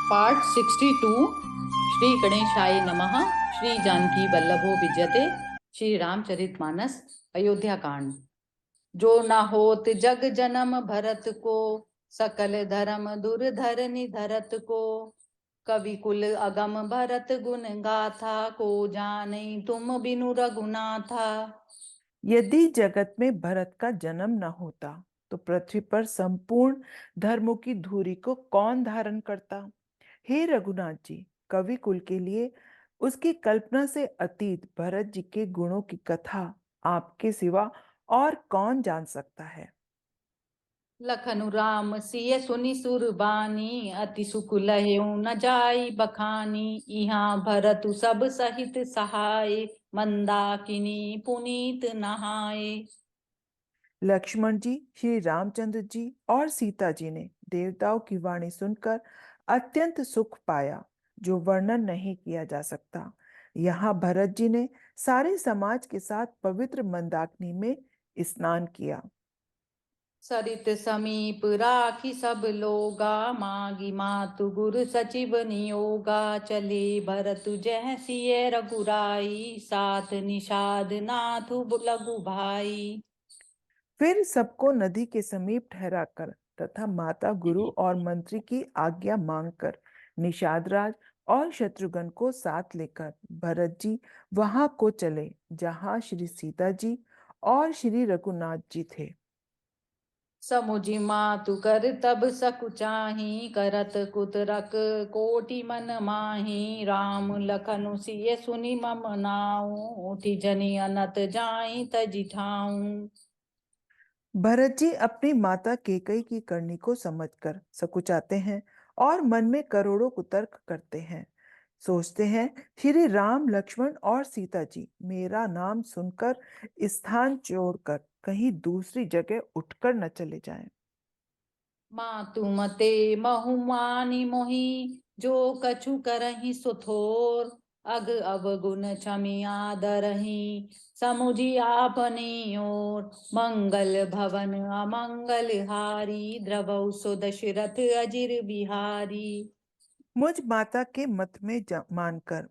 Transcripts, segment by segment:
Part 62। Shri गणेशाय नमः। श्री जानकी वल्लभो विजयते। श्री रामचरितमानस। अयोध्या कांड। जो न होत जग जन्म भरत को, सकल धर्म दुर्धर निधरत को। कवि कुल अगम भरत गुण गाथा, को जाने तुम बिनु रघुनाथा। यदि जगत में भरत का जन्म न होता तो पृथ्वी पर संपूर्ण धर्मों की धुरी को कौन धारण करता। हे रघुनाथ जी, कवि कुल के लिए उसकी कल्पना से अतीत भरत जी के गुणों की कथा आपके सिवा और कौन जान सकता है। लखनु राम सिय सुनि सुरबानी, अति सुख लह्यो न जाई बखानी। इहाँ भरतु सब सहित सहाय, मंदाकिनी पुनीत नहाए। लक्ष्मण जी, श्री रामचंद्र जी और सीता जी ने देवताओं की वाणी सुनकर अत्यंत सुख पाया, जो वर्णन नहीं किया जा सकता। यहाँ भरत जी ने सारे समाज के साथ पवित्र मंदाकिनी में स्नान किया। सरित समीप राखी सब लोगा, मागी मातु गुरु सचिव नियोगा। चले भरतु जह सिय रघुराई, साथ निषाद नाथु लघु भाई। फिर सबको नदी के समीप ठहराकर तथा माता गुरु और मंत्री की आज्ञा मांगकर निषाद राज और शत्रुघ्न को साथ लेकर भरत जी वहां को चले जहां श्री सीता जी और श्री रघुनाथ जी थे। समुझी मातु कर तब सकुचाही, करत कुतरक कोटि मन माही। राम लखनु सिय सुनि मम नाऊ, उठी जनि अनत जाई तजि ठाऊं। भरत जी अपनी माता केकई की करनी को समझकर सकुचाते हैं और मन में करोड़ों कुतर्क करते हैं। सोचते हैं श्री राम लक्ष्मण और सीता जी मेरा नाम सुनकर स्थान छोड़कर कहीं दूसरी जगह उठकर न चले जाएं। मातु मते महु मानि मोहि, जो कछु करहि सुथोर। अग अवगुण क्षमी आदरहि, समुझी आपनी ओर। मंगल भवन अमंगल हारी, द्रवौ सो दशरथ अजिर बिहारी। मुझ माता के मत में मानकर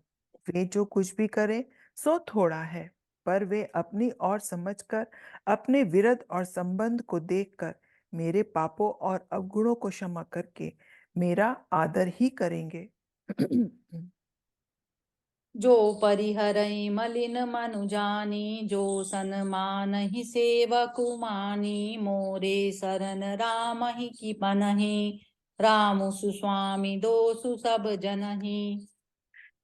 वे जो कुछ भी करें सो थोड़ा है, पर वे अपनी ओर समझकर अपने विरध और संबंध को देखकर मेरे पापों और अवगुणों को क्षमा करके मेरा आदर ही करेंगे। जो परिहरई मलिन मनु जानी, जो सन्मानहि सेवकु मानी। मोरे शरण राम ही की पनहि, रामु सुस्वामी दोसु सब जनहि।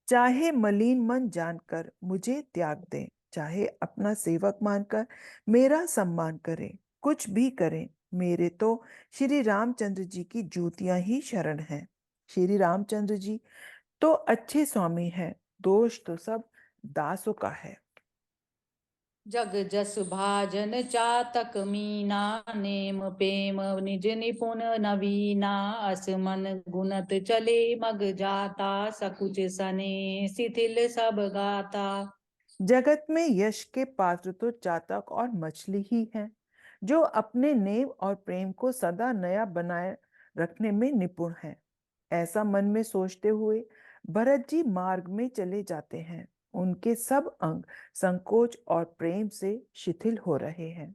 चाहे मलिन मन जानकर मुझे त्याग दें, चाहे अपना सेवक मानकर मेरा सम्मान करें, कुछ भी करें, मेरे तो श्री रामचंद्र जी की जूतियां ही शरण हैं। श्री रामचंद्र जी तो अच्छे स्वामी हैं, दोष तो सब दासों का है। जग जस भाजन चातक मीना, नेम प्रेम निज निपुण नवीना। अस मन गुणत चले मग जाता, सकुच सने शिथिल सब गाता। जगत में यश के पात्र तो चातक और मछली ही हैं, जो अपने नेम और प्रेम को सदा नया बनाए रखने में निपुण हैं। ऐसा मन में सोचते हुए भरत जी मार्ग में चले जाते हैं। उनके सब अंग संकोच और प्रेम से शिथिल हो रहे हैं।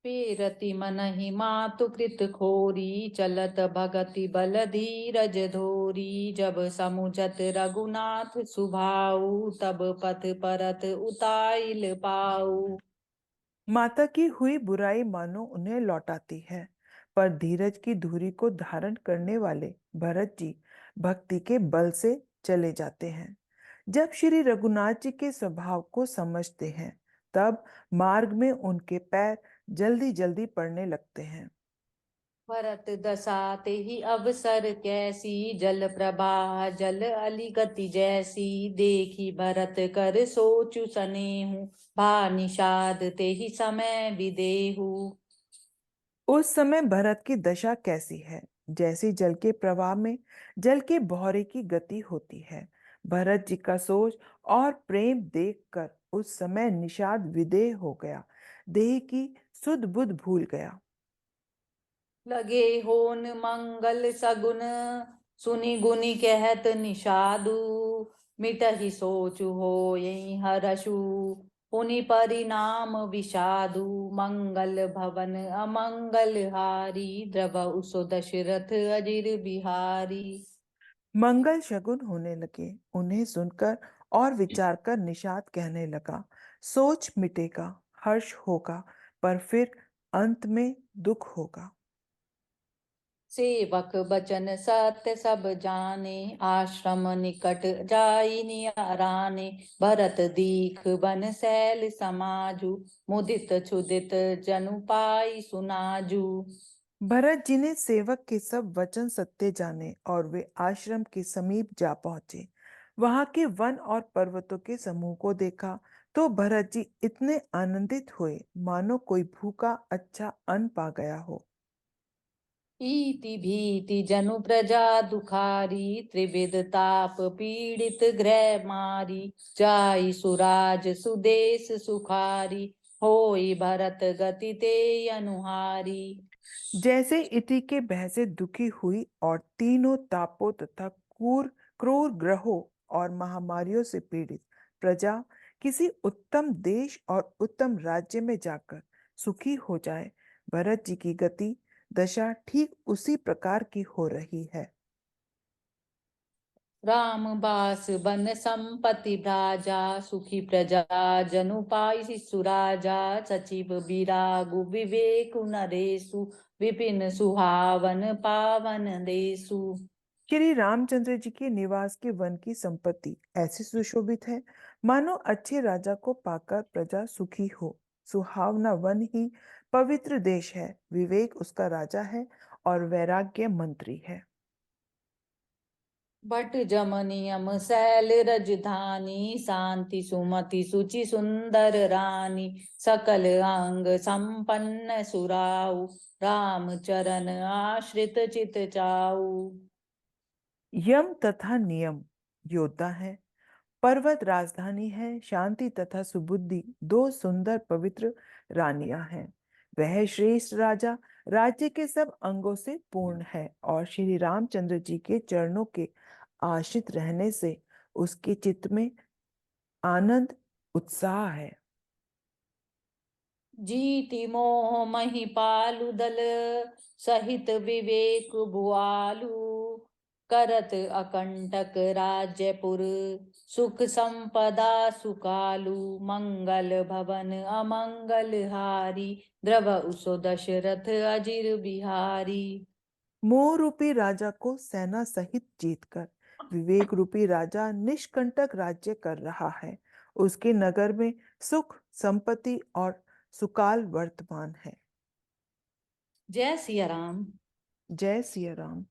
पेरति मनहि मातु कृत खोरी, चलत भगति बल धीरज धोरी। जब समुझत रघुनाथ सुभाऊ, तब पथ परत उताइल पाऊ। माता की हुई बुराई मानो उन्हें लौटाती है, पर धीरज की धुरी को धारण करने वाले भरत जी भक्ति के बल से चले जाते हैं। जब श्री रघुनाथ जी के स्वभाव को समझते हैं, तब मार्ग में उनके पैर जल्दी जल्दी पड़ने लगते हैं। भरत दसाते ही अवसर कैसी, जल प्रवाह जल अली गति जैसी। देखी भरत कर सोचु सनेहु, भा निषाद ते ही समय विदेहु। उस समय भरत की दशा कैसी है, जैसी जल के प्रवाह में जल के बहरे की गति होती है। भरत जी का सोच और प्रेम देखकर उस समय निषाद विदेह हो गया, देह की सुध बुध भूल गया। लगे होन मंगल सगुन, सुनी गुनी कहत निषादु, मिटहि सोचु हो यही हरषु। पुनि परिणाम विषादु, मंगल भवन अमंगल हारी। द्रवहु सो दशरथ अजिर बिहारी। मंगल शगुन होने लगे। उन्हें सुनकर और विचार कर निषाद कहने लगा, सोच मिटेगा, हर्ष होगा, पर फिर अंत में दुख होगा। सेवक बचन सत्य सब जाने, आश्रम निकट जाई नियाराने। भरत दीख बन शैल समाजु, मुदित क्षुदित जनु पाई सुनाजू। भरत जी ने सेवक के सब वचन सत्य जाने और वे आश्रम के समीप जा पहुंचे। वहां के वन और पर्वतों के समूह को देखा तो भरत जी इतने आनंदित हुए मानो कोई भूखा अच्छा अन्न पा गया हो। इति भीति जनु प्रजा दुखारी, त्रिविध ताप पीड़ित गृह मारी। जाई सुराज सुदेश सुखारी, होई भरत गति ते अनुहारी। जैसे इति के भय से दुखी हुई और तीनों तापों तथा क्रूर ग्रहों और महामारियों से पीड़ित प्रजा किसी उत्तम देश और उत्तम राज्य में जाकर सुखी हो जाए, भरत जी की गति दशा ठीक उसी प्रकार की हो रही है। राम बास बन संपति भ्राजा, सुखी प्रजा जनु पाई सुराजा। सचिव बिरागु विवेक नरेशु, विपिन सुहावन पावन देशु। श्री रामचंद्र जी के निवास के वन की संपत्ति ऐसी सुशोभित है मानो अच्छे राजा को पाकर प्रजा सुखी हो। सुहावना वन ही पवित्र देश है, विवेक उसका राजा है और वैराग्य मंत्री है। बट जम नियम शैल रजधानी, शांति सुमति सुचि सुंदर रानी। सकल अंग संपन्न सुराऊ, राम चरण आश्रित चित चाऊ। यम तथा नियम योद्धा है, पर्वत राजधानी है, शांति तथा सुबुद्धि दो सुंदर पवित्र रानियां हैं। वह श्रेष्ठ राजा राज्य के सब अंगों से पूर्ण है और श्री रामचंद्र जी के चरणों के आश्रित रहने से उसके चित्त में आनंद उत्साह है। जीति मोह महिपालु दल, सहित विवेक भुआलु। करत अकंटक राज्यपुर, सुख संपदा सुकालु। मंगल भवन अमंगल हारी, द्रवहु सो दशरथ अजिर बिहारी। मोह रूपी राजा को सेना सहित जीतकर विवेक रूपी राजा निष्कंटक राज्य कर रहा है। उसके नगर में सुख संपत्ति और सुकाल वर्तमान है। जय सिया राम। जय सिया राम।